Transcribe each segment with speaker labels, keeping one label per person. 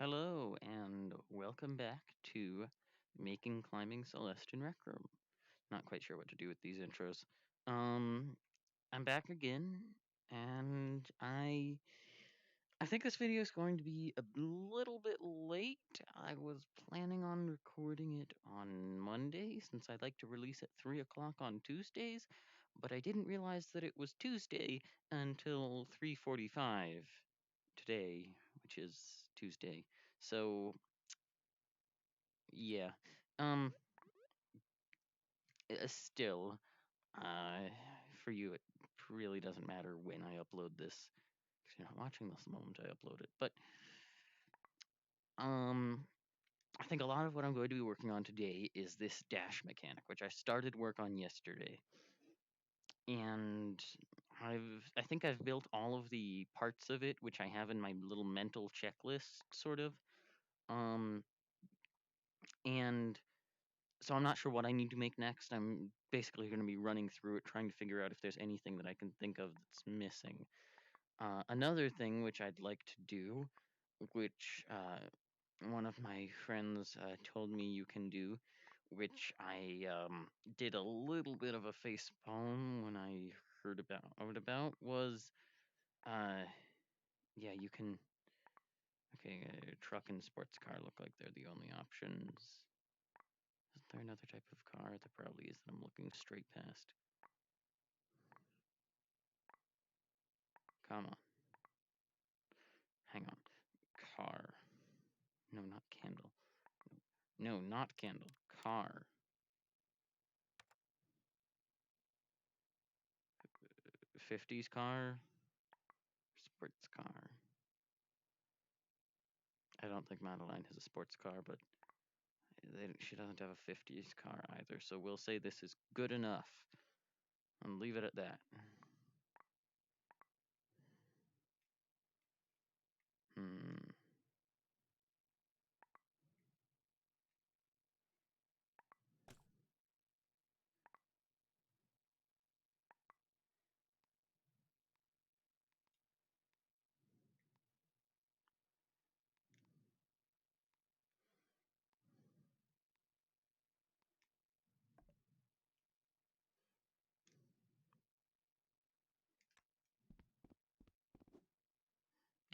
Speaker 1: Hello and welcome back to Making Climbing Celeste in Rec Room. Not quite sure what to do with these intros. Um, I'm back again, and I think this video is going to be a little bit late. I was planning on recording it on Monday since I like to release at 3 o'clock on Tuesdays, but I didn't realize that it was Tuesday until 3:45 today, which is Tuesday. So yeah. Um. Still, uh, for you, it really doesn't matter when I upload this. If you're not watching this the moment I upload it, but um, I think a lot of what I'm going to be working on today is this dash mechanic, which I started work on yesterday, and I think I've built all of the parts of it, which I have in my little mental checklist, sort of. Um, and so I'm not sure what I need to make next. I'm basically going to be running through it, trying to figure out if there's anything that I can think of that's missing. Another thing which I'd like to do, which one of my friends told me you can do, which I did a little bit of a face palm when I heard about, was yeah, you can. Okay, truck and sports car look like they're the only options. Isn't there another type of car? There probably is that I'm looking straight past. Come on. Hang on. Car. No, not candle. No, not candle. Car. 50s car. Sports car. I don't think Madeline has a sports car, but she doesn't have a 50s car either. So we'll say this is good enough and leave it at that. Hmm.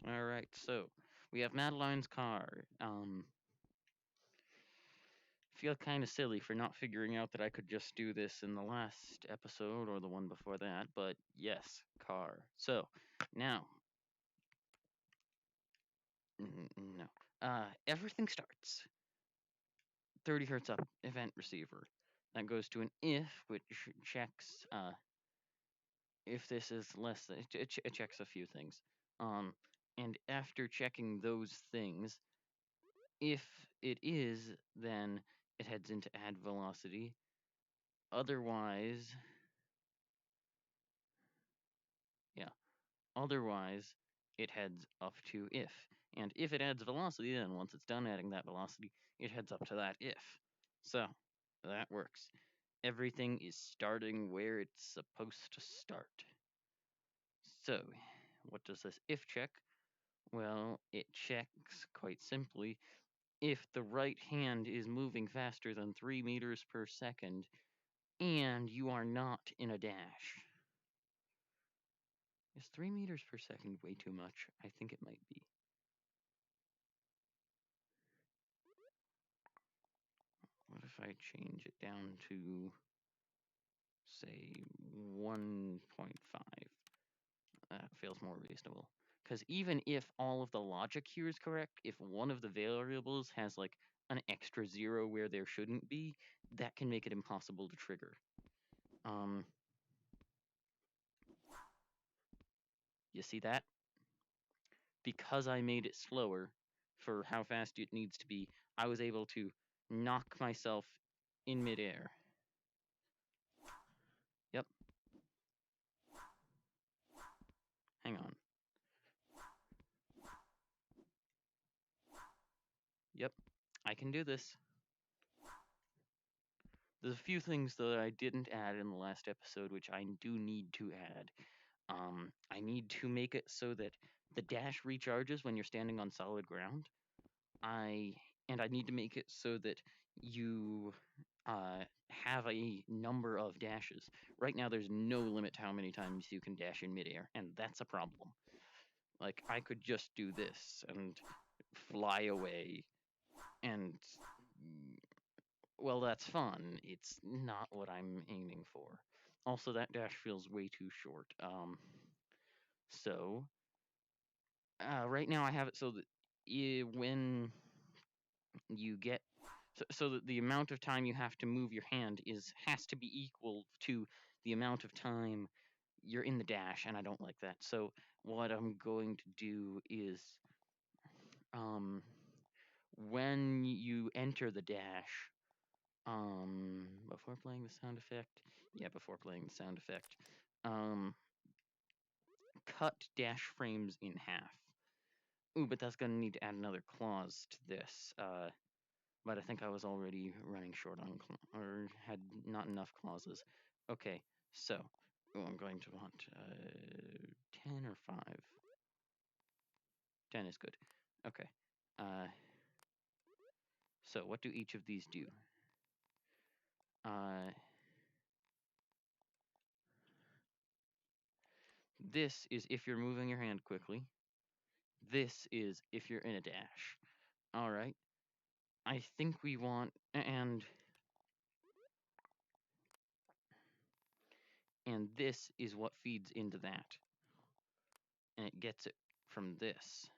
Speaker 1: All right. So we have Madeline's car. Feel kind of silly for not figuring out that I could just do this in the last episode or the one before that, but yes, car. So now, no. Everything starts 30 hertz up event receiver. That goes to an if, which checks if this is less than, it checks a few things. Um, and after checking those things, if it is, then it heads into add velocity. Otherwise, yeah, otherwise it heads up to if. And if it adds velocity, then once it's done adding that velocity, it heads up to that if. So that works. Everything is starting where it's supposed to start. So, what does this if check? Well, it checks quite simply if the right hand is moving faster than 3 meters per second and you are not in a dash. Is 3 meters per second way too much? I think it might be. What if I change it down to, say, 1.5? That feels more reasonable. Because even if all of the logic here is correct, if one of the variables has like an extra zero where there shouldn't be, that can make it impossible to trigger. You see that? Because I made it slower for how fast it needs to be, I was able to knock myself in midair. Yep. Hang on. Yep. I can do this. There's a few things that I didn't add in the last episode, which I do need to add. I need to make it so that the dash recharges when you're standing on solid ground. I and I need to make it so that you have a number of dashes. Right now, there's no limit to how many times you can dash in midair, and that's a problem. Like, I could just do this and fly away, and well, that's fun. It's not what I'm aiming for. Also, that dash feels way too short. So right now I have it so that when you get so that the amount of time you have to move your hand has to be equal to the amount of time you're in the dash, and I don't like that. So what I'm going to do is um, when you enter the dash, before playing the sound effect, yeah, before playing the sound effect, um, cut dash frames in half. Ooh, but that's gonna need to add another clause to this. But I think I was already running short on or had not enough clauses. Okay, so I'm going to want 10 or 5. 10 is good. Okay. Uh, so what do each of these do? Uh, this is if you're moving your hand quickly. This is if you're in a dash. All right. I think we want and this is what feeds into that. And it gets it from this.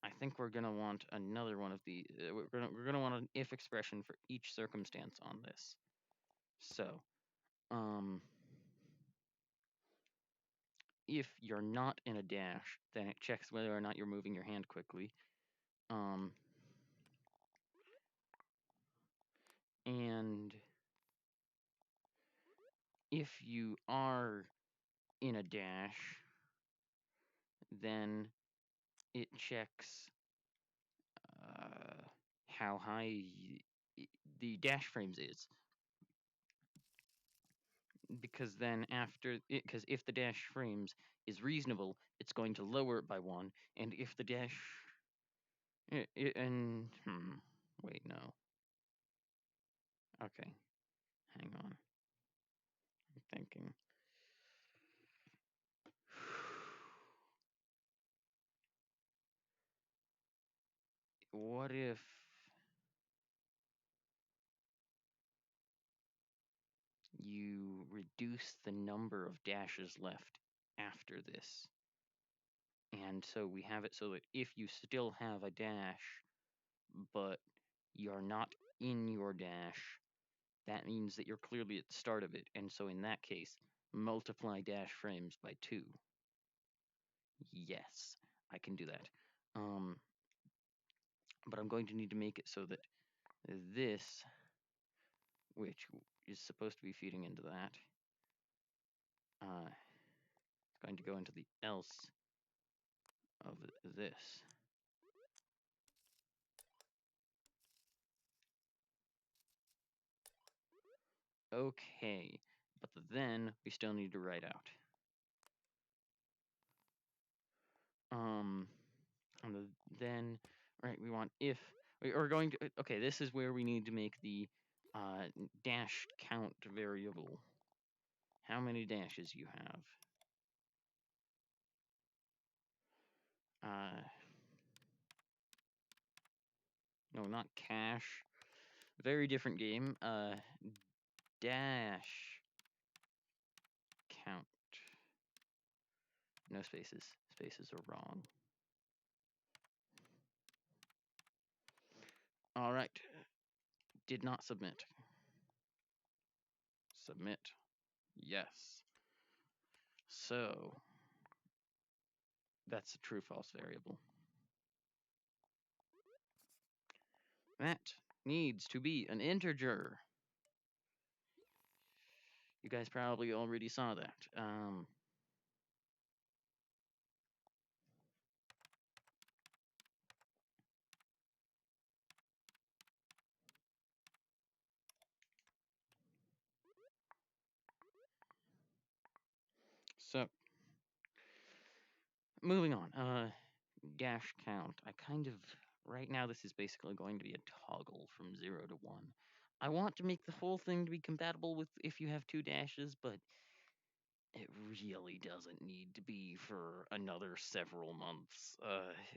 Speaker 1: I think we're gonna want another one of the. We're gonna want an if expression for each circumstance on this. So, um, if you're not in a dash, then it checks whether or not you're moving your hand quickly. Um, and if you are in a dash, then it checks how high the dash frames is. Because then after it, because if the dash frames is reasonable, it's going to lower it by 1, and if the dash and wait, no, okay, hang on, I'm thinking. What if you reduce the number of dashes left after this? And so we have it so that if you still have a dash, but you're not in your dash, that means that you're clearly at the start of it. And so in that case, multiply dash frames by 2. Yes, I can do that. But I'm going to need to make it so that this, which is supposed to be feeding into that, is going to go into the else of this. Okay, but then we still need to write out. And then, right, we want if, we're going to, okay, this is where we need to make the dash count variable. How many dashes you have. No, not cache. Very different game. Dash count. No spaces. Spaces are wrong. All right. Did not submit. Submit. Yes. So that's a true false variable. That needs to be an integer. You guys probably already saw that. So moving on. dash count. I kind of right now this is basically going to be a toggle from 0 to 1. I want to make the whole thing to be compatible with if you have two dashes, but it really doesn't need to be for another several months.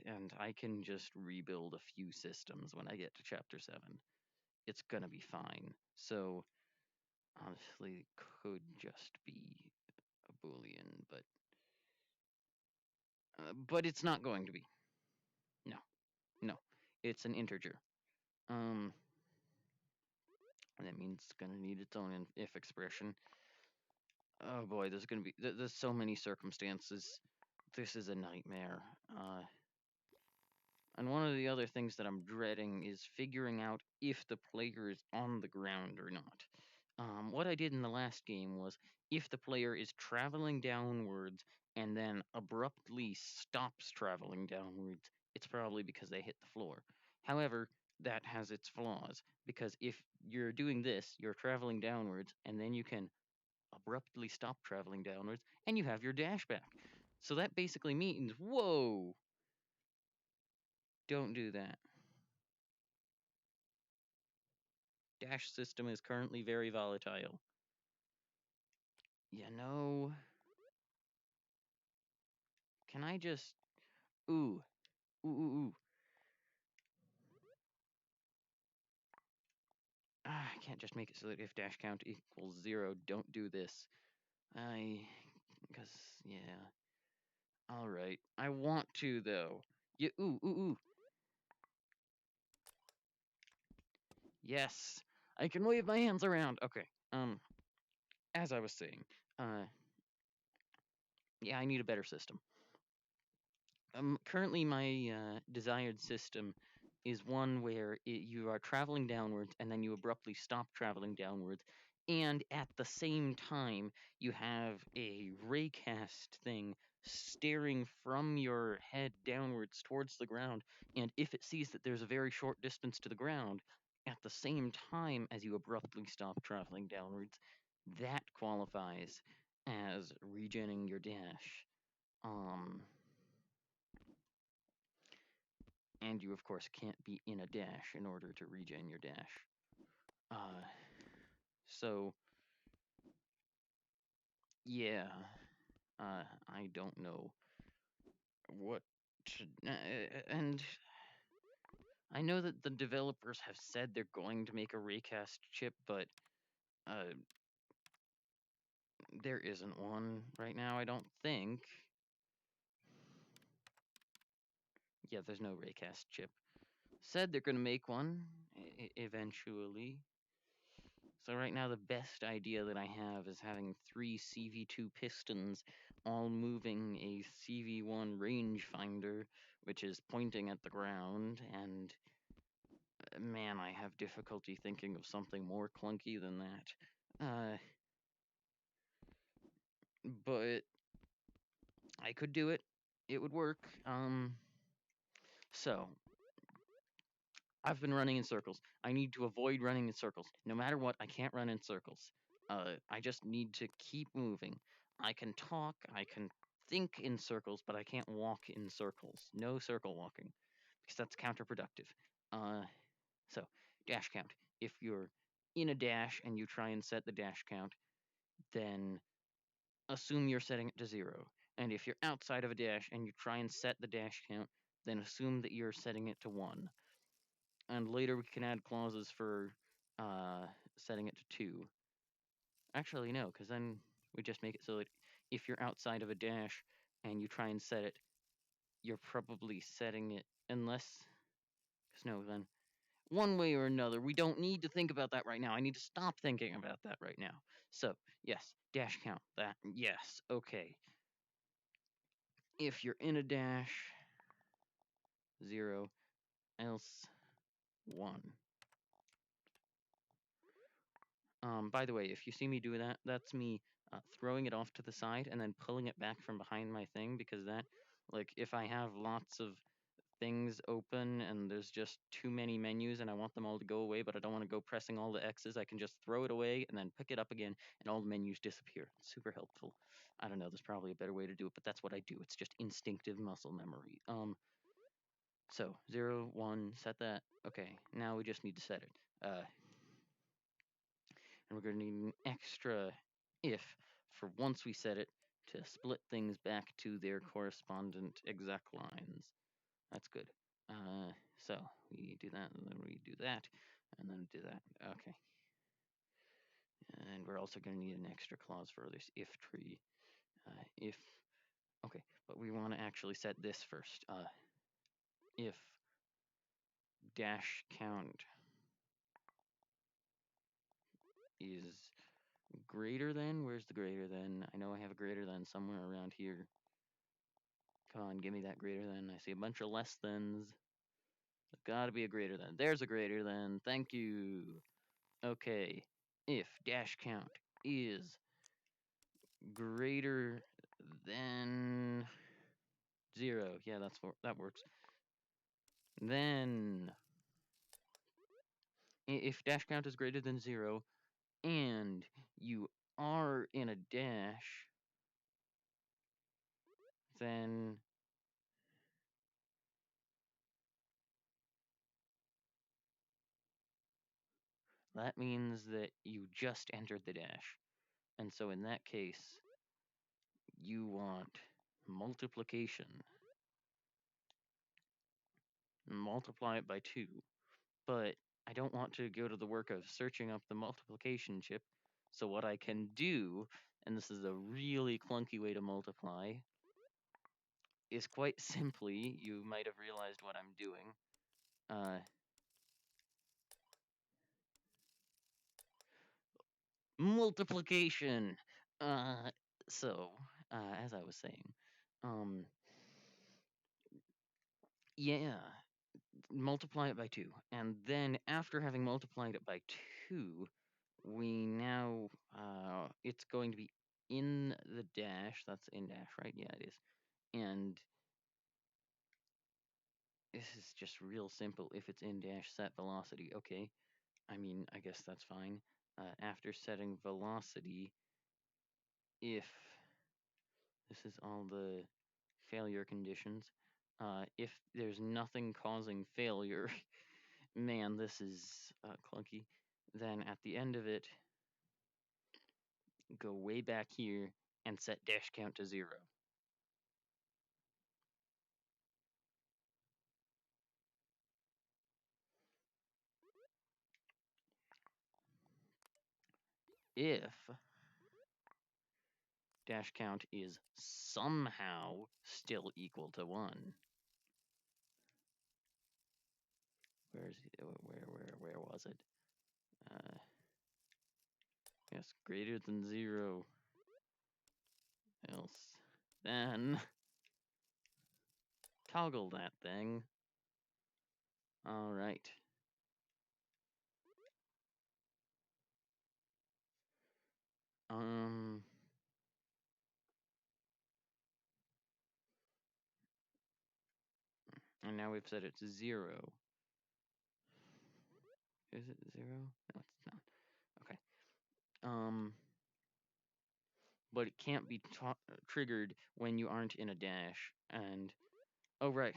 Speaker 1: And I can just rebuild a few systems when I get to chapter 7. It's gonna be fine. So honestly, could just be a boolean, but it's not going to be. No, no, it's an integer. Um, that means it's gonna need its own if expression. Oh boy, there's gonna be there's so many circumstances. This is a nightmare. And one of the other things that I'm dreading is figuring out if the player is on the ground or not. What I did in the last game was if the player is traveling downwards and then abruptly stops traveling downwards, it's probably because they hit the floor. However, that has its flaws because if you're doing this, you're traveling downwards and then you can abruptly stop traveling downwards and you have your dash back. So that basically means, whoa, don't do that. Dash system is currently very volatile. You know, can I just. Ooh, ooh, ooh, ooh. I can't just make it so that if dash count equals 0, don't do this. I. Because, yeah. Alright. I want to, though. Yeah, ooh, ooh, ooh. Yes. I can wave my hands around. Okay. As I was saying, uh, yeah, I need a better system. Currently, my desired system is one where you are traveling downwards and then you abruptly stop traveling downwards, and at the same time, you have a raycast thing staring from your head downwards towards the ground, and if it sees that there's a very short distance to the ground, at the same time as you abruptly stop traveling downwards, that qualifies as regenning your dash. Um, and you of course can't be in a dash in order to regen your dash. Uh, so yeah, I don't know what to, and I know that the developers have said they're going to make a raycast chip, but uh, there isn't one right now. I don't think. Yeah, there's no raycast chip. Said they're going to make one eventually. So right now the best idea that I have is having three CV2 pistons all moving a CV1 rangefinder, which is pointing at the ground, and man, I have difficulty thinking of something more clunky than that. But I could do it. It would work. So I've been running in circles. I need to avoid running in circles. No matter what, I can't run in circles. I just need to keep moving. I can talk, I can think in circles, but I can't walk in circles. No circle walking, because that's counterproductive. Uh, so, dash count. If you're in a dash and you try and set the dash count, then assume you're setting it to 0. And if you're outside of a dash and you try and set the dash count, then assume that you're setting it to 1. And later we can add clauses for uh, setting it to 2. Actually, no, because then we just make it so that if you're outside of a dash and you try and set it, you're probably setting it unless. Because no, then one way or another, we don't need to think about that right now. I need to stop thinking about that right now. So, yes, dash count. That, yes, okay. If you're in a dash, 0, else 1. By the way, if you see me do that, that's me throwing it off to the side and then pulling it back from behind my thing because that, like, if I have lots of things open and there's just too many menus and I want them all to go away, but I don't want to go pressing all the X's, I can just throw it away and then pick it up again and all the menus disappear. It's super helpful. I don't know, there's probably a better way to do it, but that's what I do. It's just instinctive muscle memory. So 0, 1, set that. Okay, now we just need to set it. And we're going to need an extra if for once we set it to split things back to their correspondent exec lines. That's good. So we do that, and then we do that, and then do that. Okay. And we're also going to need an extra clause for this if tree. If okay, but we want to actually set this first. If dash count is greater than, where's the greater than? I know I have a greater than somewhere around here. Come on, give me that greater than. I see a bunch of less thans. There's got to be a greater than. There's a greater than. Thank you. Okay. If dash count is greater than 0, yeah, that works. Then if dash count is greater than 0 and you are in a dash, then that means that you just entered the dash. And so in that case, you want multiplication. Multiply it by 2. But I don't want to go to the work of searching up the multiplication chip. So what I can do, and this is a really clunky way to multiply, is quite simply, you might have realized what I'm doing. Multiplication. So, as I was saying, um, yeah, multiply it by 2. And then after having multiplied it by 2, we now, it's going to be in the dash. That's in dash, right? Yeah, it is. And this is just real simple. If it's in dash, set velocity. Okay. I mean, I guess that's fine. After setting velocity, if this is all the failure conditions, if there's nothing causing failure, man, this is clunky. Then at the end of it, go way back here and set dash count to 0. If dash count is somehow still equal to 1. Where's where was it? Yes, greater than 0. Else then toggle that thing. All right. And now we've set it to 0. Is it 0? No, it's not. Okay. But it can't be triggered when you aren't in a dash. And oh right,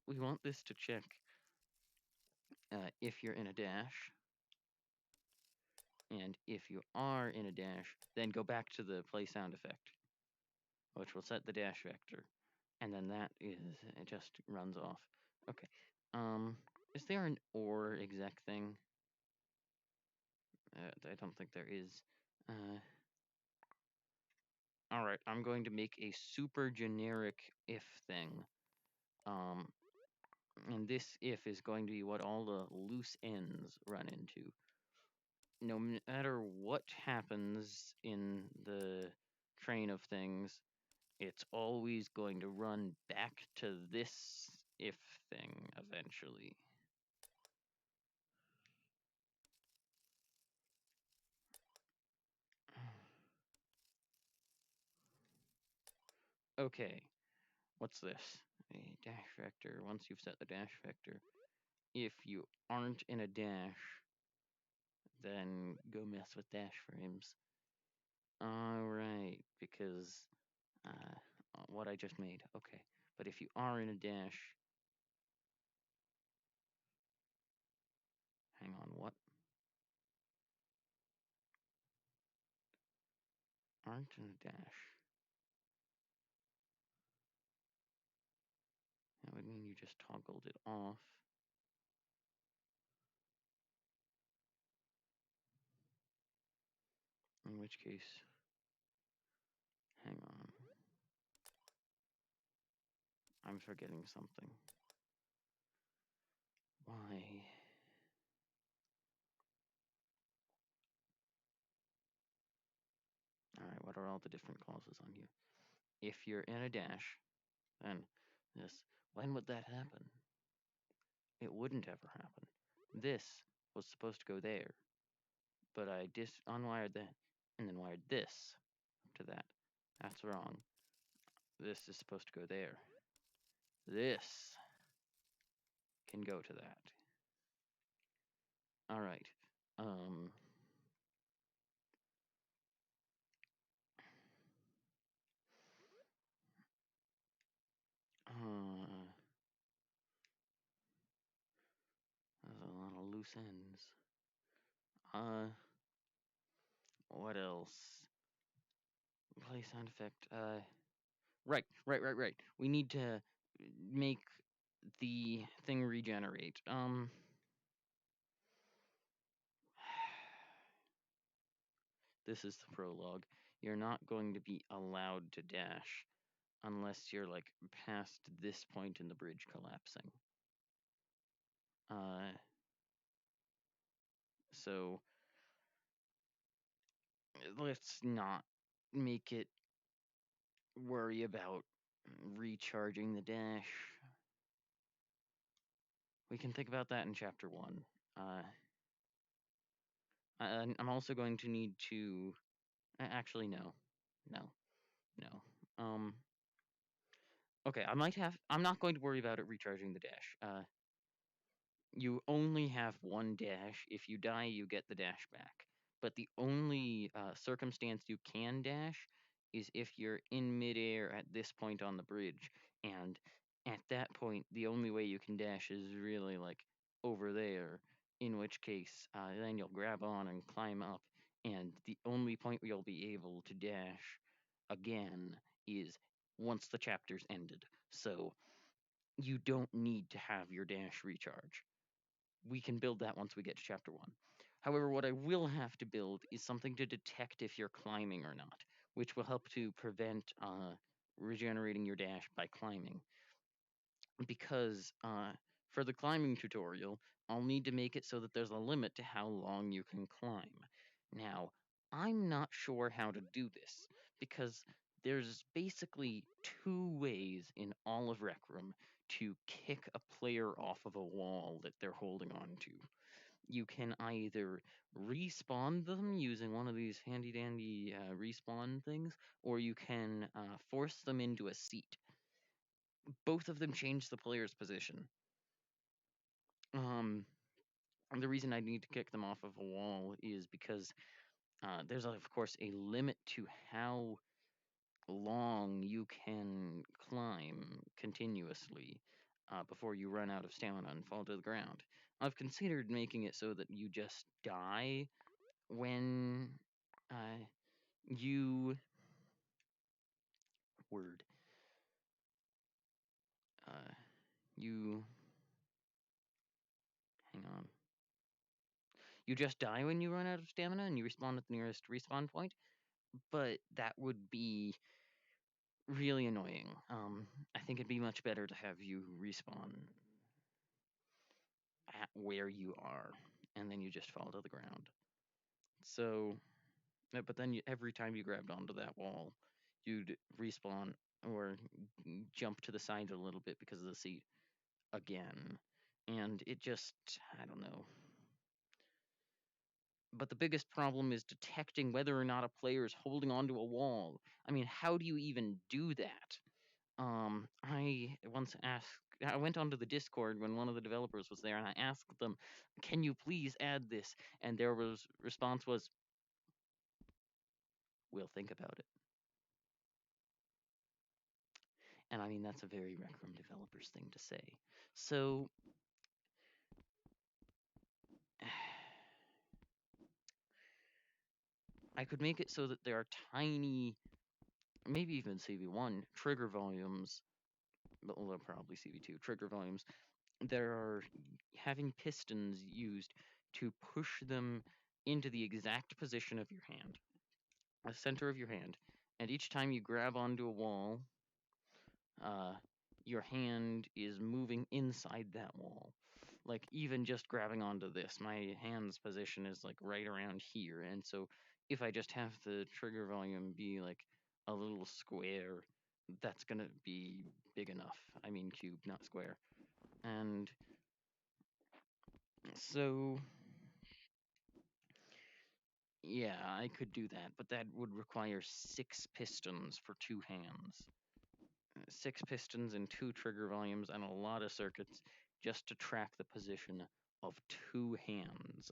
Speaker 1: we want this to check if you're in a dash. And if you are in a dash, then go back to the play sound effect, which will set the dash vector. And then that is, it just runs off. Okay. Is there an or exec thing? I don't think there is. All right, I'm going to make a super generic if thing. And this if is going to be what all the loose ends run into. No matter what happens in the train of things, it's always going to run back to this if thing eventually. Okay, what's this? A dash vector. Once you've set the dash vector, if you aren't in a dash, then go mess with dash frames. All right, because what I just made. Okay, but if you are in a dash. Hang on, what? Aren't in a dash. That would mean you just toggled it off. In which case, hang on. I'm forgetting something. Why? Alright, what are all the different clauses on here? If you're in a dash, then this. When would that happen? It wouldn't ever happen. This was supposed to go there, but I unwired that and then wired this to that. That's wrong. This is supposed to go there. This can go to that. All right. Um. There's a lot of loose ends. What else? Play sound effect. Right. We need to make the thing regenerate. This is the prologue. You're not going to be allowed to dash unless you're like past this point in the bridge collapsing. So let's not make it worry about recharging the dash. We can think about that in chapter 1. I'm also going to need to. Actually, no. Okay, I'm not going to worry about it recharging the dash. You only have one dash. If you die, you get the dash back. But the only circumstance you can dash is if you're in midair at this point on the bridge. And at that point, the only way you can dash is really like over there. In which case, then you'll grab on and climb up. And the only point where you'll be able to dash again is once the chapter's ended. So you don't need to have your dash recharge. We can build that once we get to chapter 1. However, what I will have to build is something to detect if you're climbing or not, which will help to prevent regenerating your dash by climbing. Because for the climbing tutorial, I'll need to make it so that there's a limit to how long you can climb. Now, I'm not sure how to do this, because there's basically 2 ways in all of Rec Room to kick a player off of a wall that they're holding on to. You can either respawn them using one of these handy dandy respawn things, or you can force them into a seat. Both of them change the player's position. The reason I need to kick them off of a wall is because there's, of course, a limit to how long you can climb continuously before you run out of stamina and fall to the ground. I've considered making it so that you just die when you word you hang on. You just die when you run out of stamina and you respawn at the nearest respawn point, but that would be really annoying. I think it'd be much better to have you respawn at where you are, and then you just fall to the ground. So, but then every time you grabbed onto that wall, you'd respawn or jump to the side a little bit because of the seat again. And it just, I don't know. But the biggest problem is detecting whether or not a player is holding onto a wall. I mean, how do you even do that? I once asked, I went onto the Discord when one of the developers was there, and I asked them, "Can you please add this?" And their response was, "We'll think about it." And I mean, that's a very Rec Room developers thing to say. So, I could make it so that there are tiny, maybe even CV1 trigger volumes, but well, probably CV2 trigger volumes. There are having pistons used to push them into the exact position of your hand, the center of your hand. And each time you grab onto a wall, uh, your hand is moving inside that wall. Like even just grabbing onto this, my hand's position is like right around here. And so if I just have the trigger volume be like a little square, that's gonna be big enough. I mean cube, not square. And so yeah, I could do that, but that would require 6 pistons for 2 hands. 6 pistons and 2 trigger volumes and a lot of circuits just to track the position of 2 hands.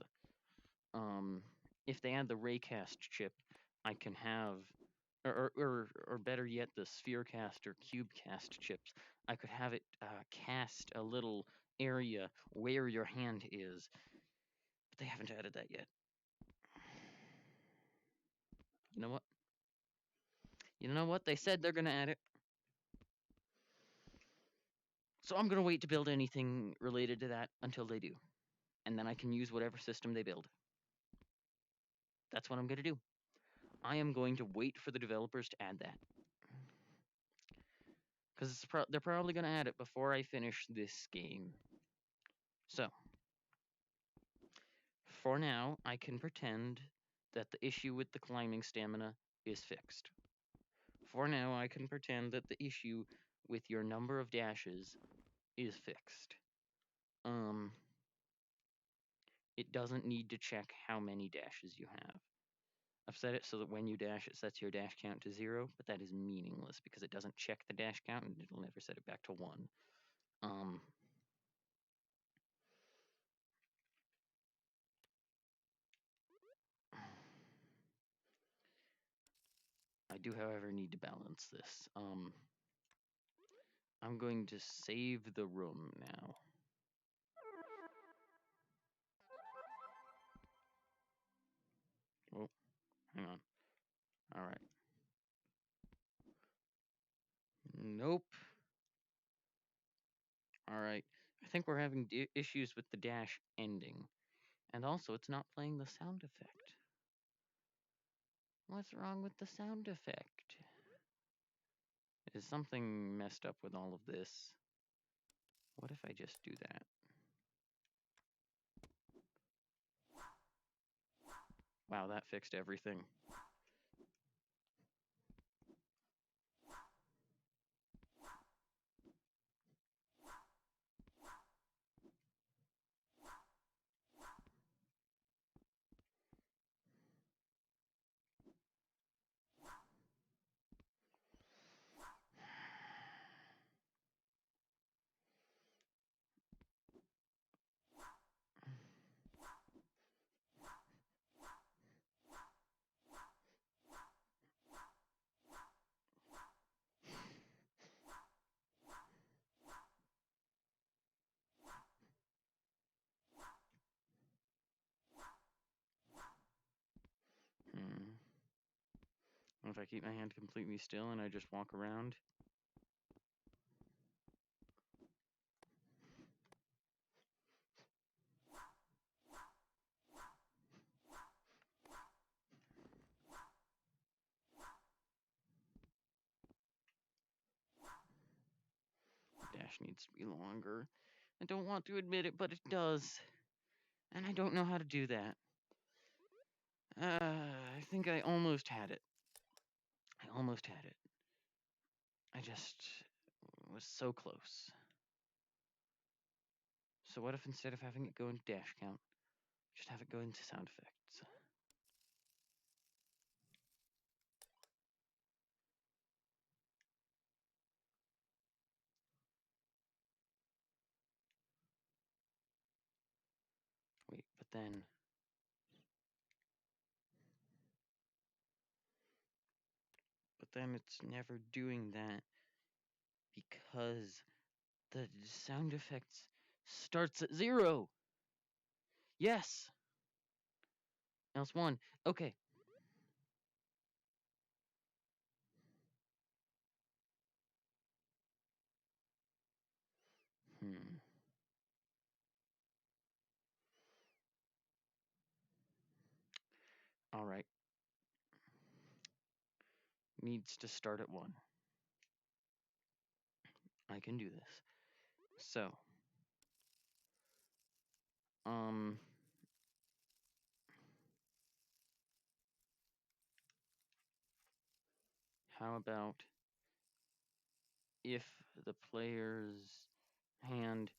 Speaker 1: Um, if they add the raycast chip, I can have, or better yet, the spherecast or cubecast chips. I could have it cast a little area where your hand is, but they haven't added that yet. You know what? You know what? They said they're gonna add it. So I'm gonna wait to build anything related to that until they do. And then I can use whatever system they build. That's what I'm gonna do. I am going to wait for the developers to add that. Because they're probably gonna add it before I finish this game. So, for now, I can pretend that the issue with the climbing stamina is fixed. For now, I can pretend that the issue with your number of dashes is fixed. Um, it doesn't need to check how many dashes you have. I've set it so that when you dash, it sets your dash count to 0, but that is meaningless because it doesn't check the dash count and it'll never set it back to 1. I do, however, need to balance this. I'm going to save the room now. Oh, hang on. All right. Nope. All right. I think we're having issues with the dash ending. And also, it's not playing the sound effect. What's wrong with the sound effect? Is something messed up with all of this? What if I just do that? Wow, that fixed everything. Hmm. If I keep my hand completely still and I just walk around. Dash needs to be longer. I don't want to admit it, but it does. And I don't know how to do that. I think I almost had it. I almost had it. I just was so close. So what if instead of having it go into dash count, just have it go into sound effects? Wait, but then it's never doing that. because the sound effects starts at 0. Yes. Else 1. Okay. Hmm. All right. Needs to start at 1. I can do this. So, um, how about if the player's hand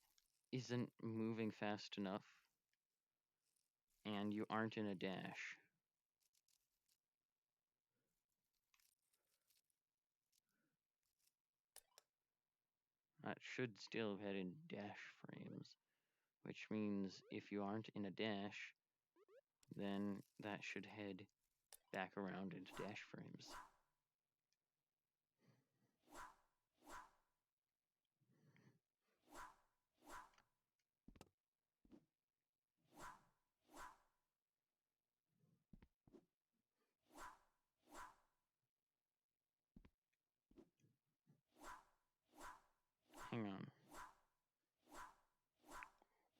Speaker 1: isn't moving fast enough and you aren't in a dash? That should still head in dash frames, which means if you aren't in a dash, then that should head back around into dash frames. Hang on.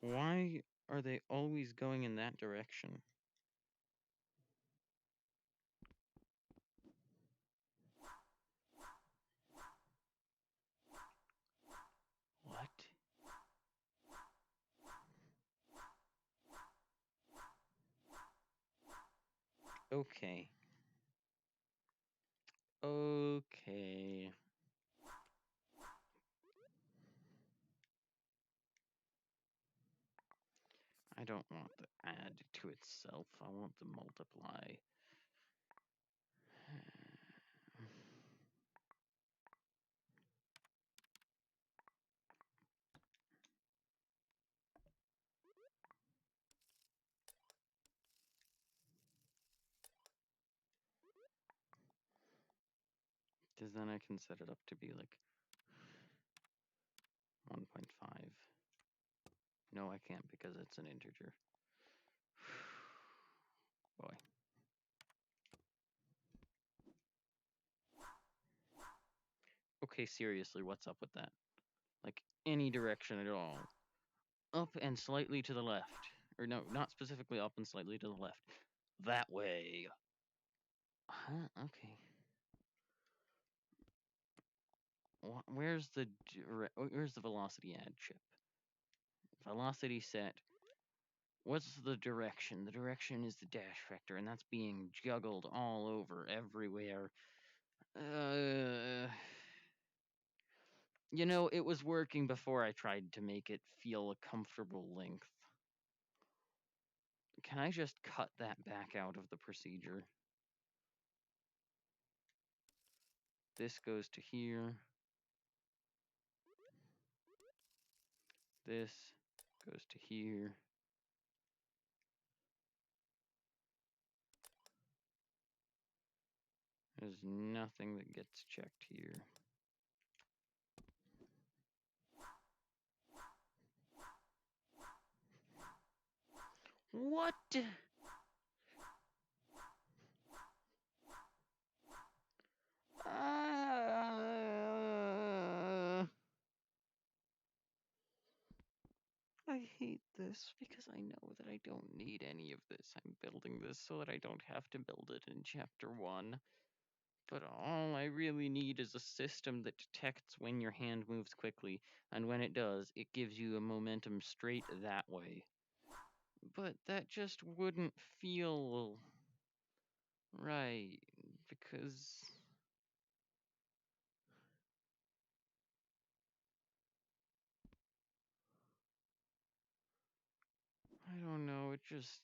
Speaker 1: Why are they always going in that direction? What? Okay. Okay. I don't want the add to itself. I want the multiply. Because then I can set it up to be like 1.5. No, I can't because it's an integer. Boy. Okay, seriously, what's up with that? Like, any direction at all. Up and slightly to the left. Or no, not specifically up and slightly to the left. That way. Huh? Okay. Where's the velocity add chip? Velocity set. What's the direction? The direction is the dash vector, and that's being juggled all over, everywhere. Uh, it was working before I tried to make it feel a comfortable length. Can I just cut that back out of the procedure? This goes to here. This goes to here. There's nothing that gets checked here. What? I hate this because I know that I don't need any of this. I'm building this so that I don't have to build it in chapter 1. But all I really need is a system that detects when your hand moves quickly, and when it does, it gives you a momentum straight that way. But that just wouldn't feel right, because I don't know, it just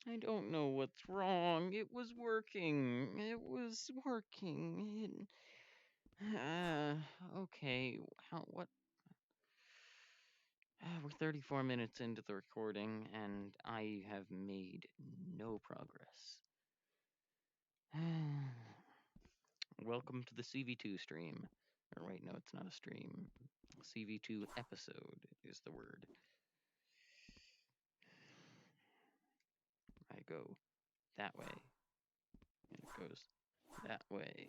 Speaker 1: I don't know what's wrong. It was working. It was working. Okay. What? We're 34 minutes into the recording, and I have made no progress. Welcome to the CV2 stream. Or wait, no, it's not a stream. CV2 episode is the word. I go that way, and it goes that way.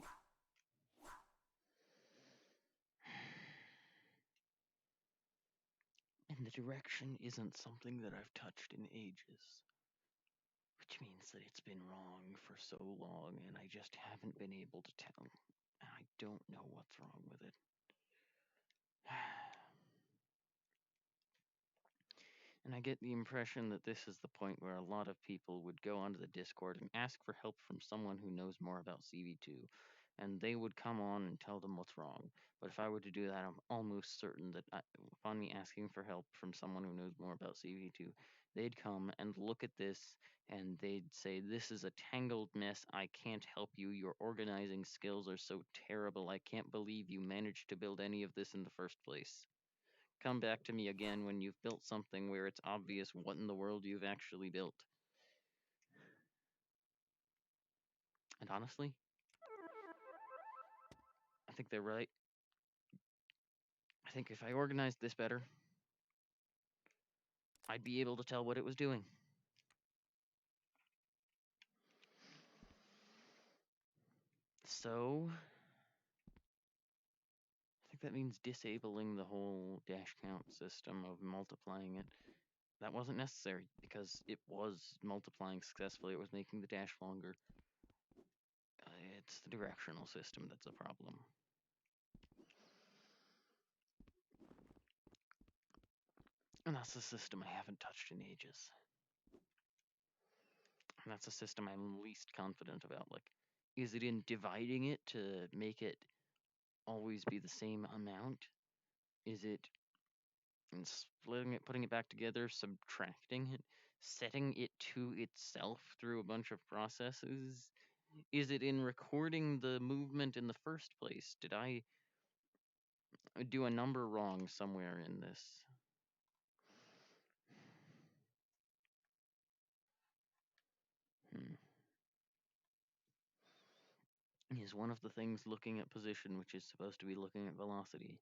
Speaker 1: And the direction isn't something that I've touched in ages. Which means that it's been wrong for so long, and I just haven't been able to tell. I don't know what's wrong with it. And I get the impression that this is the point where a lot of people would go onto the Discord and ask for help from someone who knows more about CV2, and they would come on and tell them what's wrong. But if I were to do that, I'm almost certain that upon me asking for help from someone who knows more about CV2, they'd come and look at this and they'd say, "This is a tangled mess. I can't help you. Your organizing skills are so terrible. I can't believe you managed to build any of this in the first place. Come back to me again when you've built something where it's obvious what in the world you've actually built." And honestly, I think they're right. I think if I organized this better, I'd be able to tell what it was doing. So, I think that means disabling the whole dash count system of multiplying it. That wasn't necessary because it was multiplying successfully. It was making the dash longer. It's the directional system that's a problem. And that's a system I haven't touched in ages. And that's a system I'm least confident about. Like, is it in dividing it to make it always be the same amount? Is it in splitting it, putting it back together, subtracting it, setting it to itself through a bunch of processes? Is it in recording the movement in the first place? Did I do a number wrong somewhere in this? Hmm. Is one of the things looking at position, which is supposed to be looking at velocity?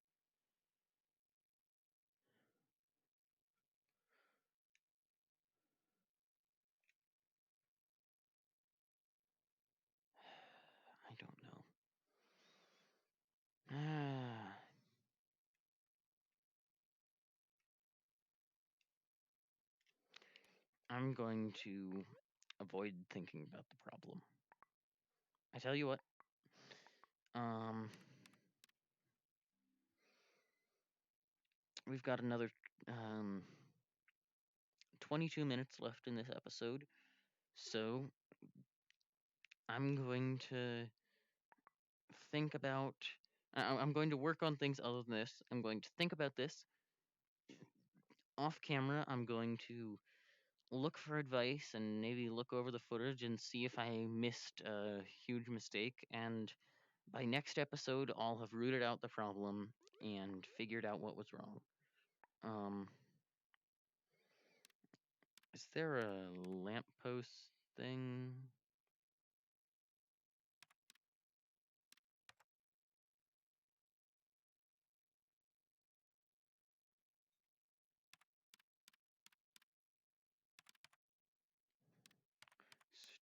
Speaker 1: I don't know. Ah. I'm going to avoid thinking about the problem. I tell you what, um, we've got another 22 minutes left in this episode, so I'm going to think about. I'm going to work on things other than this. I'm going to think about this off camera. I'm going to look for advice and maybe look over the footage and see if I missed a huge mistake. And by next episode, I'll have rooted out the problem and figured out what was wrong. Um, is there a lamppost thing?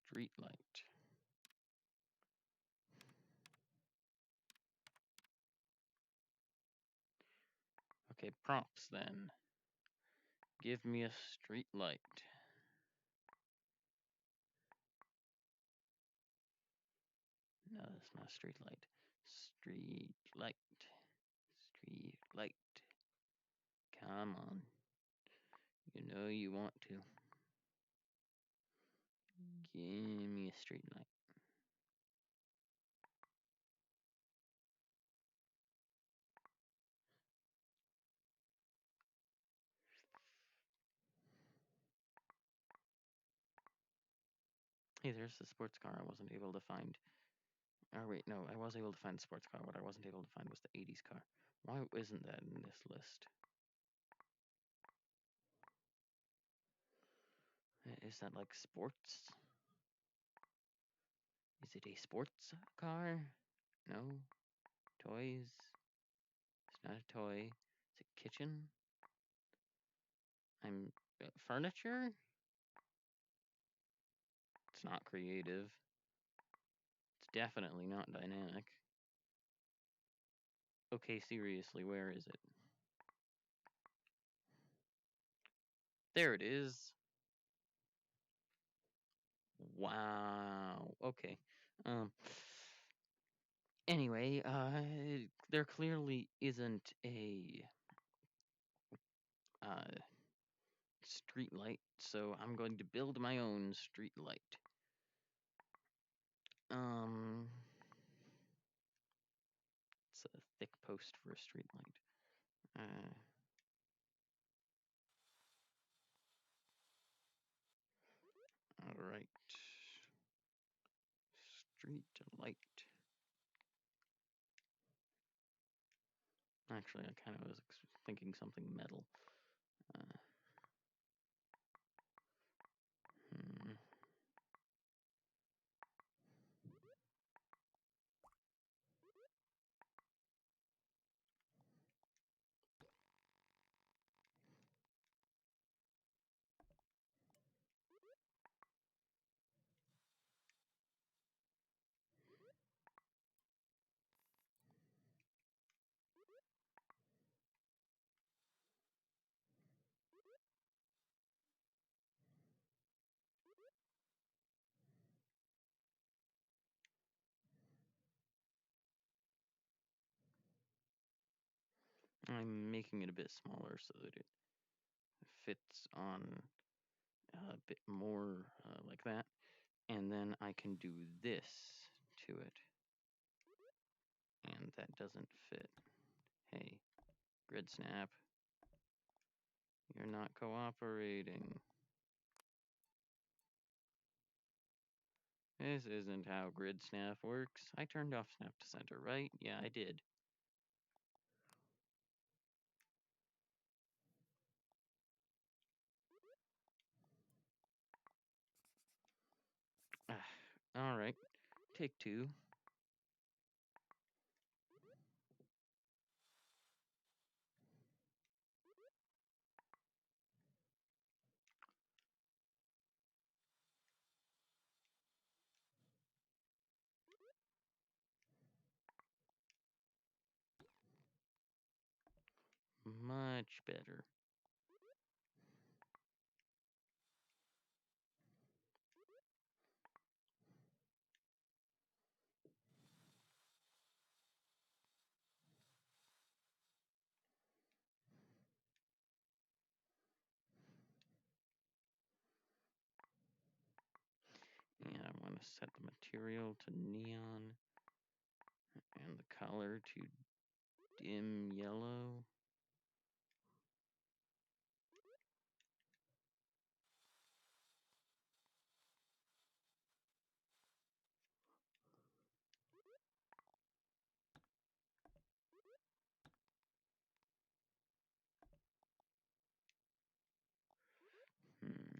Speaker 1: Street light. Okay, prompts then. Give me a street light. No, that's not a street light. Street light. Street light. Come on. You know you want to. Give me a street light. Hey, there's the sports car I wasn't able to find. Oh, wait, no, I was able to find the sports car. What I wasn't able to find was the 80s car. Why isn't that in this list? Is that like sports? Is it a sports car? No. Toys? It's not a toy. It's a kitchen. I'm furniture? It's not creative. It's definitely not dynamic. Okay, seriously, where is it? There it is. Wow. Okay. Um. Anyway, there clearly isn't a street light, so I'm going to build my own street light. Um. It's a thick post for a street light. All right. Street light. Actually, I kind of was thinking something metal. Uh, hmm. I'm making it a bit smaller so that it fits on a bit more like that. And then I can do this to it. And that doesn't fit. Hey, grid snap. You're not cooperating. This isn't how grid snap works. I turned off snap to center, right? Yeah, I did. All right, take two. Much better. And I want to set the material to neon and the color to dim yellow. Hmm.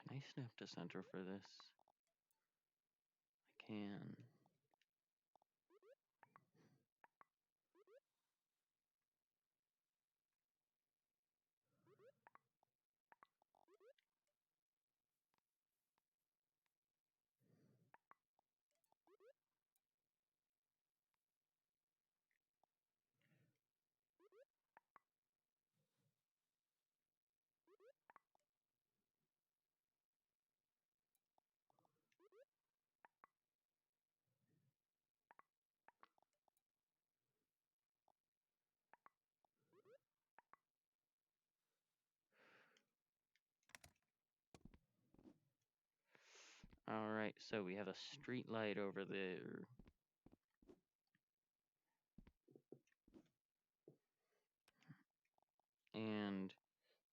Speaker 1: Can I snap to center for this? I can. All right, so we have a street light over there. And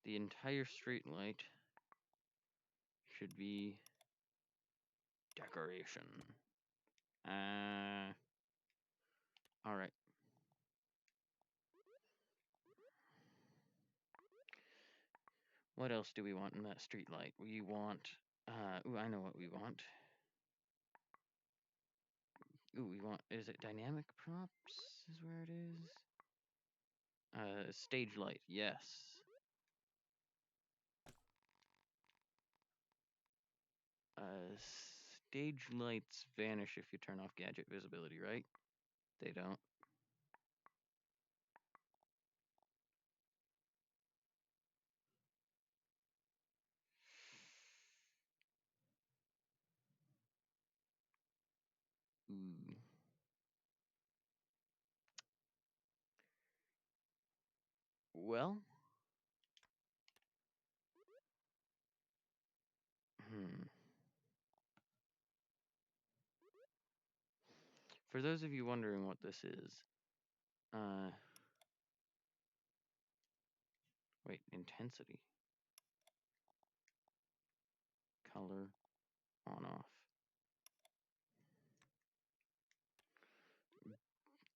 Speaker 1: the entire street light should be decoration. All right. What else do we want in that street light? We want, ooh, I know what we want. Ooh, we want, is it dynamic props is where it is? Stage light, yes. Stage lights vanish if you turn off gadget visibility, right? They don't. Ooh. Well, for those of you wondering what this is, wait, intensity, color, on off.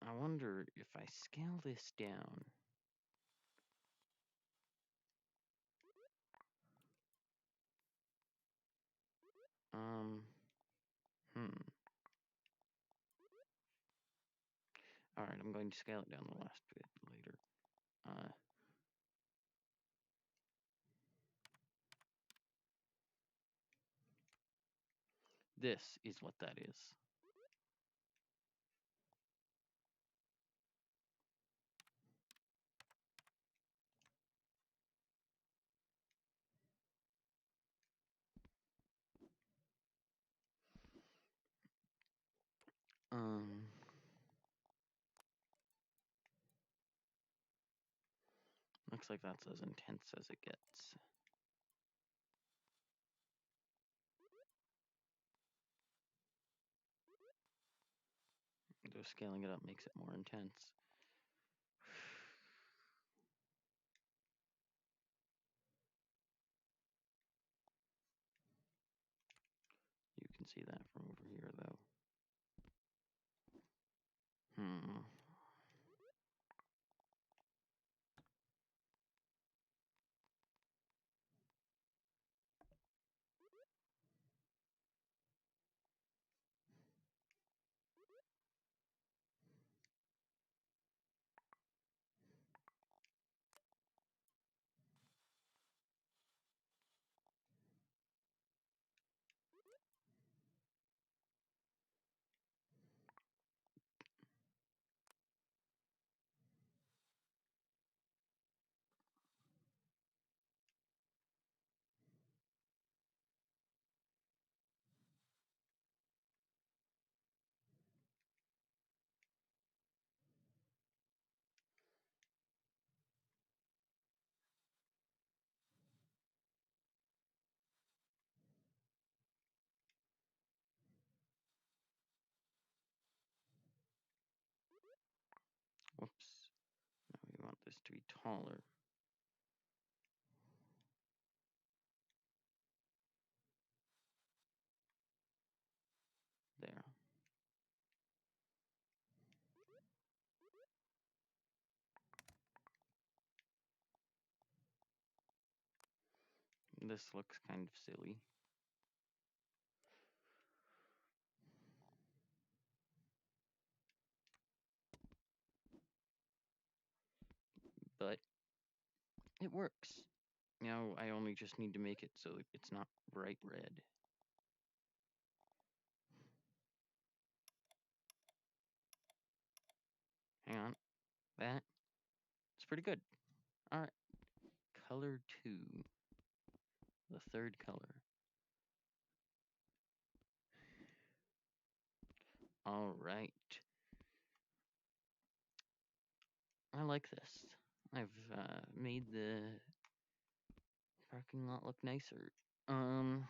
Speaker 1: I wonder if I scale this down. Hmm. All right, I'm going to scale it down the last bit later. This is what that is. Looks like that's as intense as it gets. Though scaling it up makes it more intense. You can see that from over here, though. Whoops. Now we want this to be taller. There. This looks kind of silly. But it works. Now I only just need to make it so it's not bright red. Hang on. That's pretty good. Alright. Color 2. The third color. Alright. I like this. I've made the parking lot look nicer. I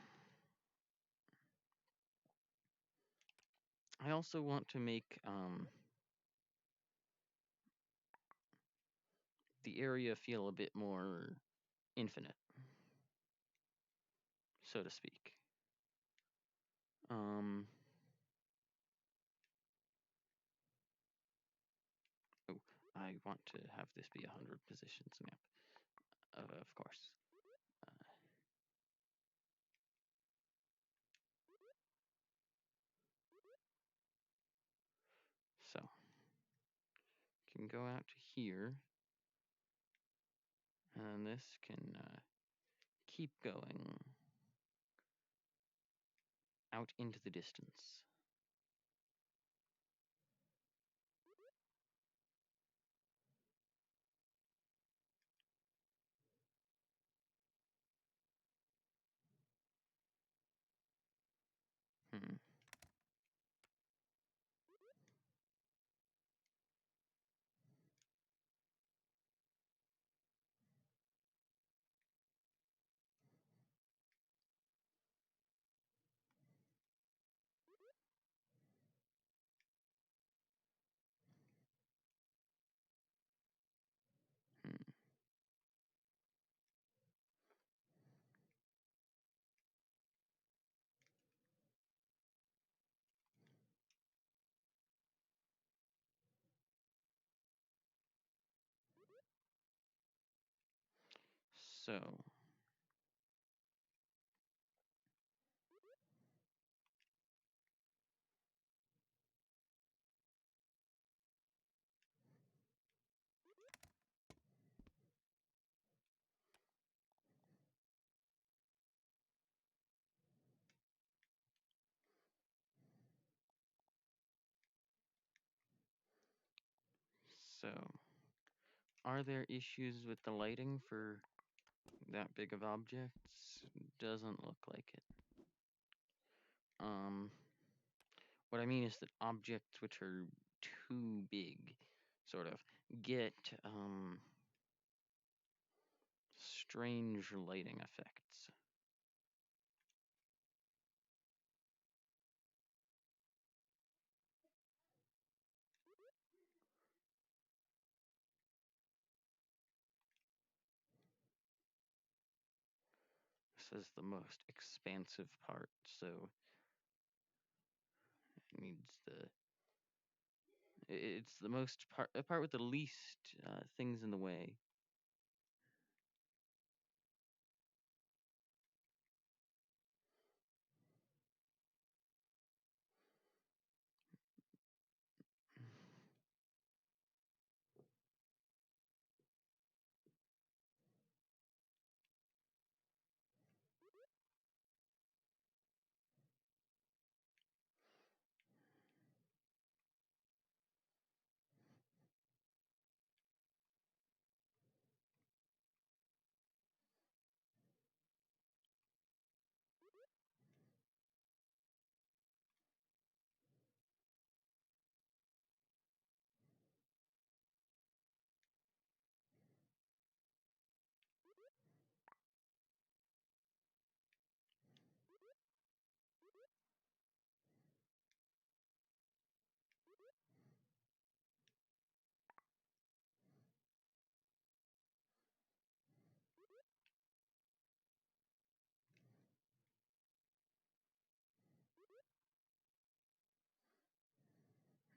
Speaker 1: also want to make the area feel a bit more infinite, so to speak. Oh, I want to have this be a 100 positions map, of course. can go out to here, and this can keep going out into the distance. Hmm. Hmm. So, so are there issues with the lighting for that big of objects? Doesn't look like it. Um, what I mean is that objects which are too big, sort of, get strange lighting effects. This is the most expansive part, so it needs it's the most part, the part with the least things in the way.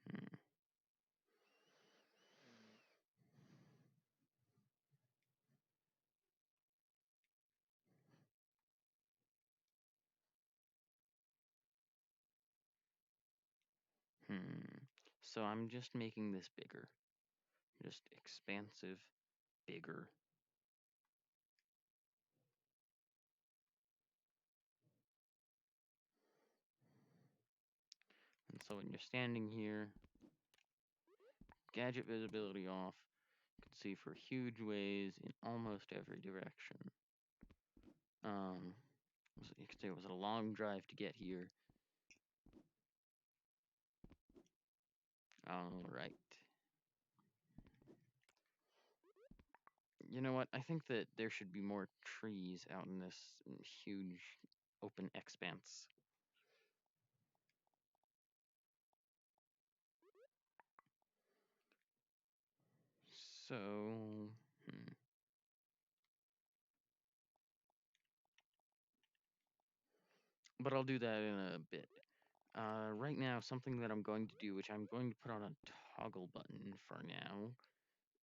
Speaker 1: Hmm. Hmm. So I'm just making this bigger, just expansive, bigger. And so when you're standing here, gadget visibility off, you can see for huge ways in almost every direction. You could say it was a long drive to get here. All right. You know what? I think that there should be more trees out in this huge open expanse. So, hmm. But I'll do that in a bit. Right now, something that I'm going to do, which I'm going to put on a toggle button for now,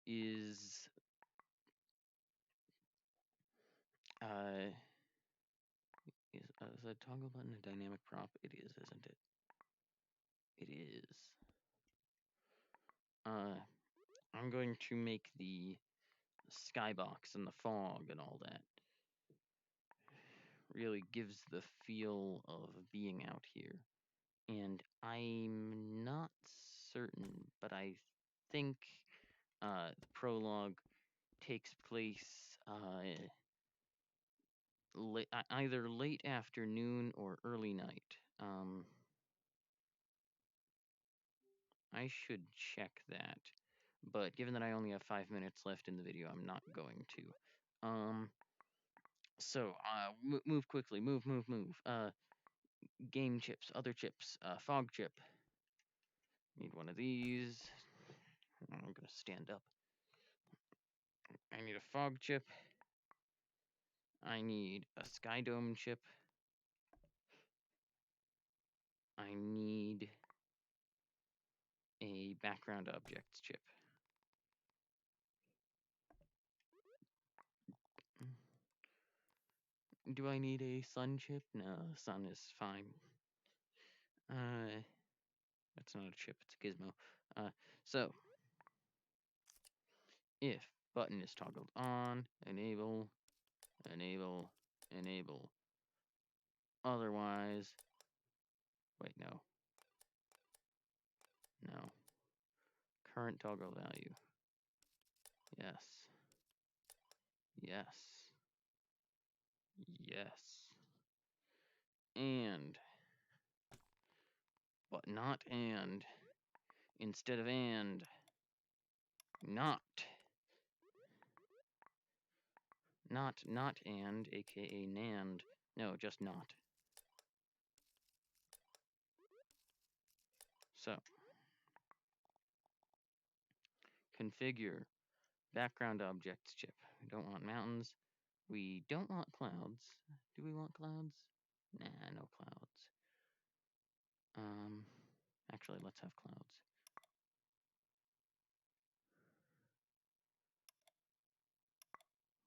Speaker 1: is uh, is a toggle button a dynamic prop? It is, isn't it? It is. Uh, I'm going to make the skybox and the fog and all that. Really gives the feel of being out here. And I'm not certain, but I think the prologue takes place either late afternoon or early night. I should check that, but given that I only have 5 minutes left in the video, I'm not going to. So move quickly, move. Game chips, other chips, fog chip. Need one of these. I'm gonna stand up. I need a fog chip. I need a sky dome chip. I need a background objects chip. Do I need a sun chip? No, sun is fine. That's not a chip, it's a gizmo. So if button is toggled on, enable, enable, enable. Otherwise, wait, no. No. Current toggle value. Yes. Yes. Yes. And. But not and. Instead of and. Not. Not and, aka NAND. No, just not. So. Configure background objects chip. We don't want mountains. We don't want clouds. Do we want clouds? Nah, no clouds. Actually, let's have clouds.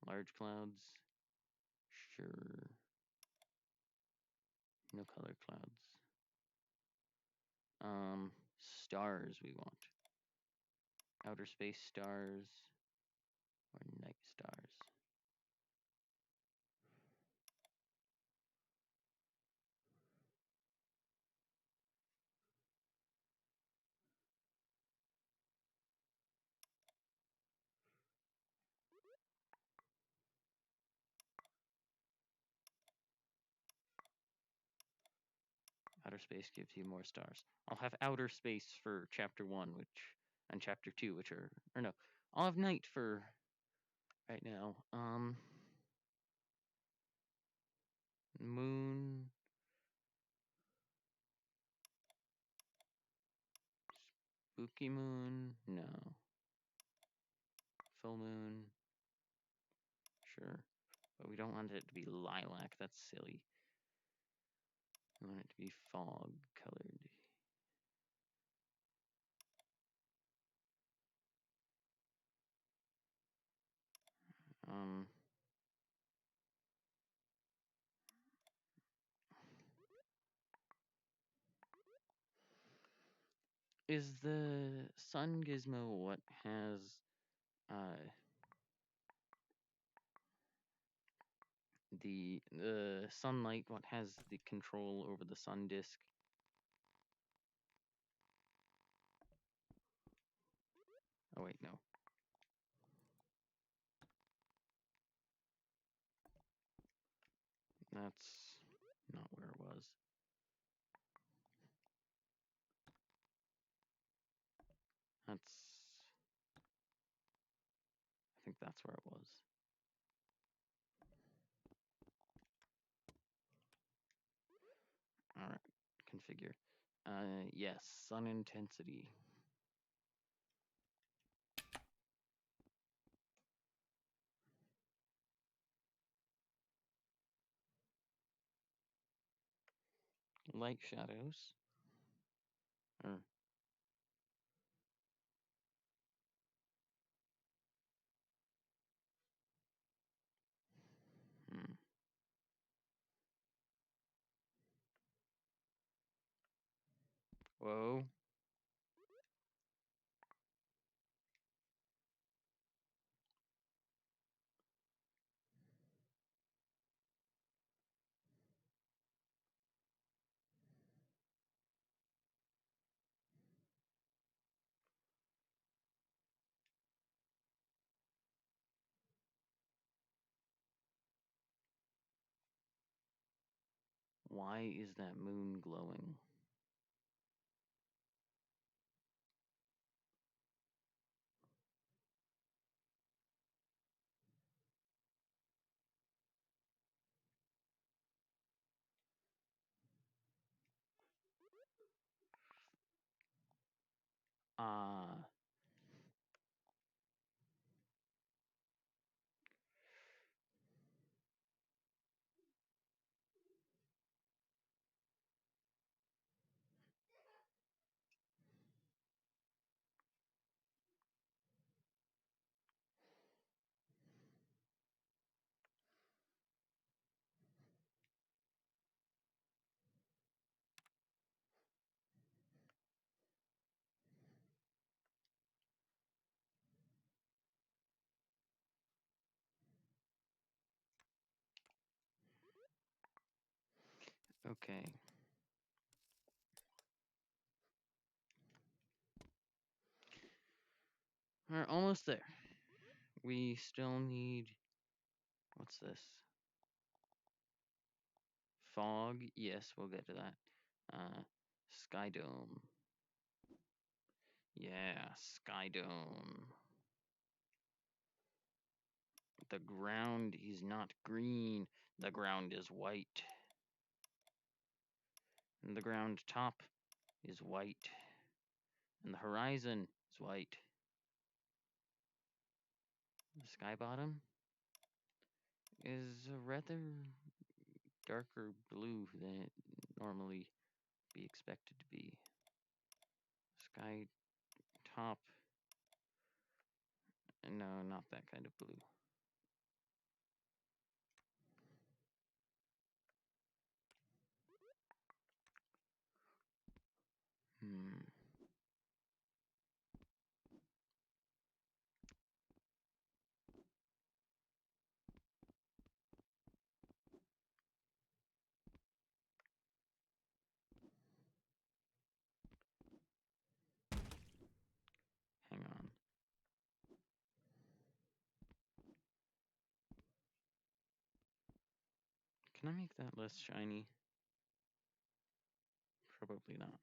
Speaker 1: Large clouds. Sure. No color clouds. Stars we want. Outer space stars or night stars. Outer space gives you more stars. I'll have outer space for chapter 1, and chapter 2, which are, or no, I'll have night for right now. Moon. Spooky moon? No. Full moon? Sure. But we don't want it to be lilac. That's silly. We want it to be fog colored. Is the sun gizmo what has the sunlight what has the control over the sun disk? Oh wait, no. That's not where it was. I think that's where it was. All right, configure. Yes, sun intensity. Light shadows. Or hmm. Whoa. Why is that moon glowing? Ah, okay. We're almost there. We still need. What's this? Fog? Yes, we'll get to that. Sky Dome. Yeah, Sky Dome. The ground is not green. The ground is white. And the ground top is white. And the horizon is white. The sky bottom is a rather darker blue than it normally be expected to be. Sky top. No, not that kind of blue. Hmm. Hang on. Can I make that less shiny? Probably not.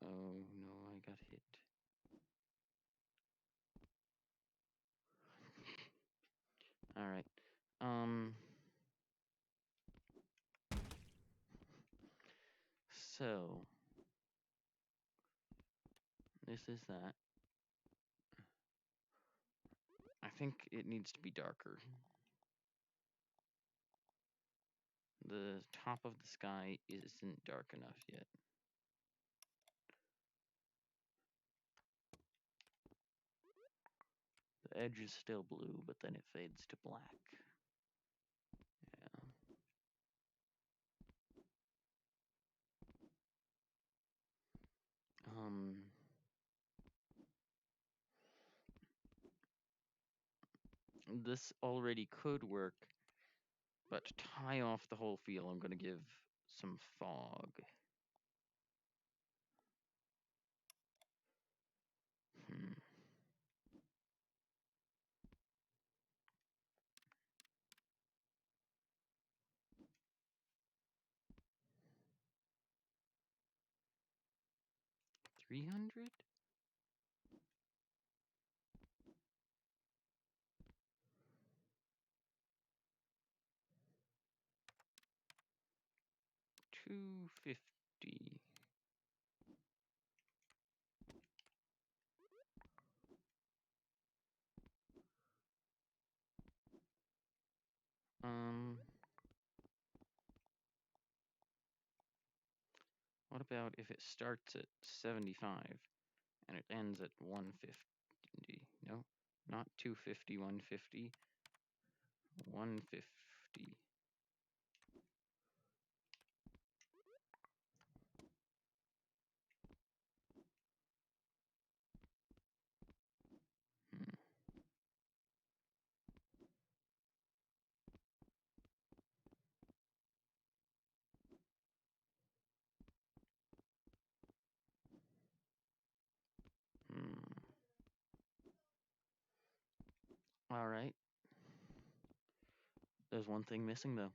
Speaker 1: Oh no, I got hit. Alright. So this is that. I think it needs to be darker. The top of the sky isn't dark enough yet. The edge is still blue, but then it fades to black. Yeah. This already could work, but to tie off the whole feel, I'm gonna give some fog. Hmm. $300? $250. Um, what about if it starts at 75 and it ends at 150? No, not 250, 150. 150. Hmm. Hmm. All right. There's one thing missing though.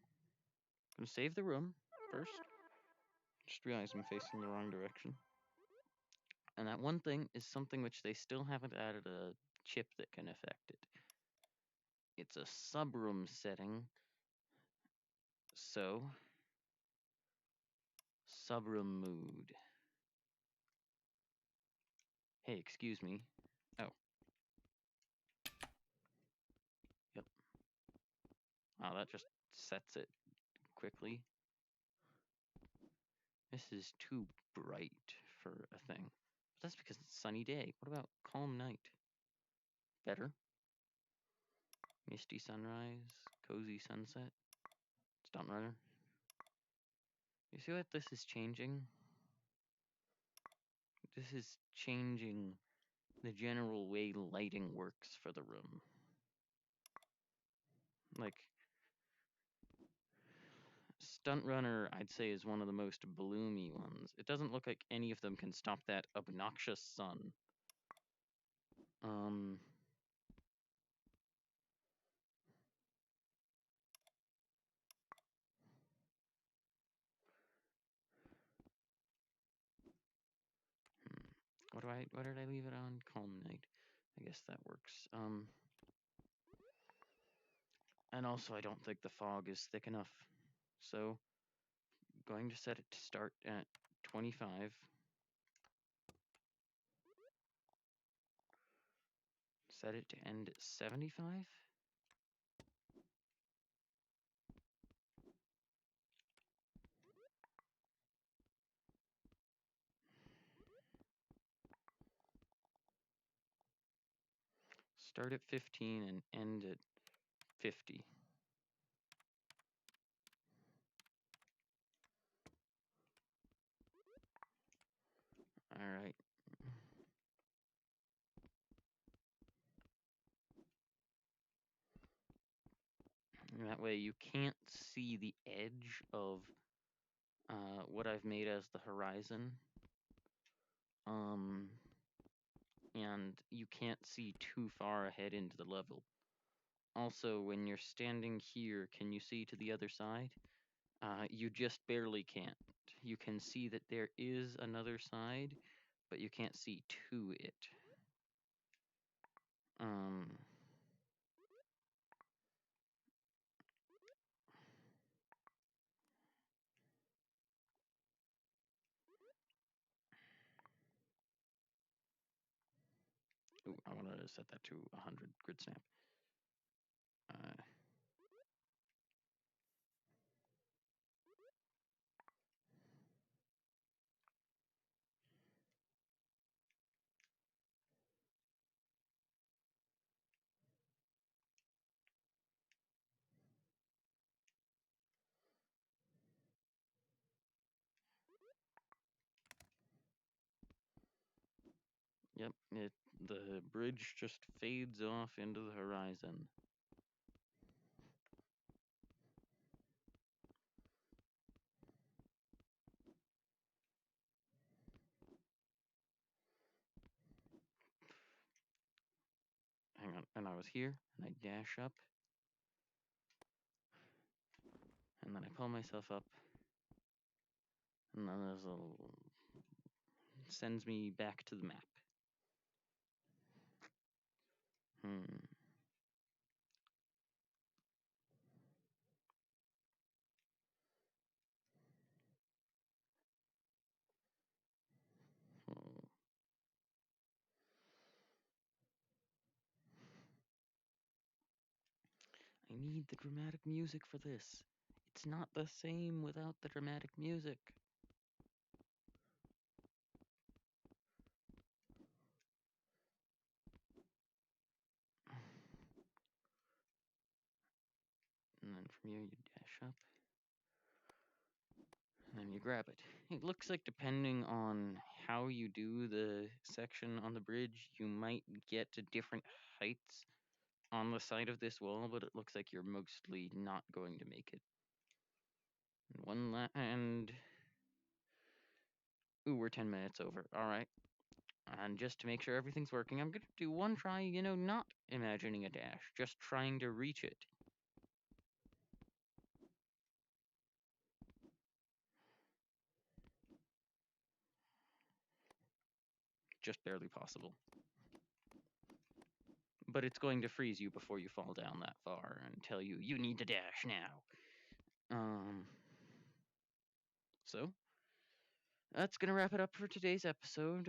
Speaker 1: Gonna save the room first. Just realized I'm facing the wrong direction. And that one thing is something which they still haven't added a chip that can affect it. It's a subroom setting. So, subroom mood. Hey, excuse me. Oh, yep. Oh, that just sets it quickly. This is too bright for a thing. But that's because it's a sunny day. What about calm night? Better. Misty sunrise, cozy sunset. Stunt runner. You see what this is changing? This is changing the general way lighting works for the room. Like, Stunt Runner, I'd say, is one of the most bloomy ones. It doesn't look like any of them can stop that obnoxious sun. Um, what did I leave it on? Calm night. I guess that works. And also I don't think the fog is thick enough. So, going to set it to start at 25. Set it to end at 75. Start at 15 and end at 50. All right. And that way you can't see the edge of what I've made as the horizon. Um, and you can't see too far ahead into the level. Also, when you're standing here, can you see to the other side? You just barely can't. You can see that there is another side, but you can't see to it. Um, ooh, I want to set that to 100 grid snap. Uh, yep, the bridge just fades off into the horizon. Hang on, and I was here, and I dash up, and then I pull myself up, and then there's a sends me back to the map. Hmm. Oh. I need the dramatic music for this. It's not the same without the dramatic music. And then from here you dash up. And then you grab it. It looks like depending on how you do the section on the bridge, you might get to different heights on the side of this wall, but it looks like you're mostly not going to make it. And ooh, we're 10 minutes over. All right. And just to make sure everything's working, I'm going to do one try, not imagining a dash, just trying to reach it. Just barely possible. But it's going to freeze you before you fall down that far and tell you, you need to dash now. So that's going to wrap it up for today's episode.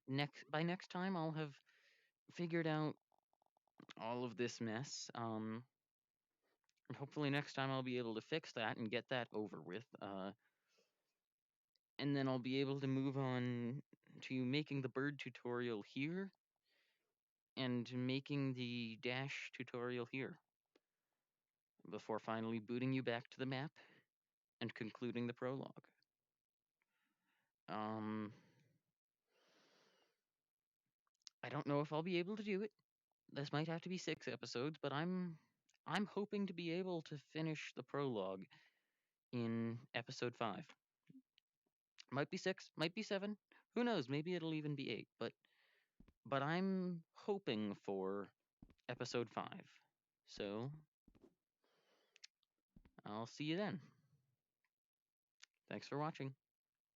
Speaker 1: Next time, I'll have figured out all of this mess. And hopefully next time I'll be able to fix that and get that over with. And then I'll be able to move on to making the bird tutorial here and making the dash tutorial here before finally booting you back to the map and concluding the prologue. Um, I don't know if I'll be able to do it. This might have to be 6 episodes, but I'm hoping to be able to finish the prologue in episode 5. Might be 6, might be 7. Who knows? Maybe it'll even be 8, but I'm hoping for episode 5. So, I'll see you then. Thanks for watching.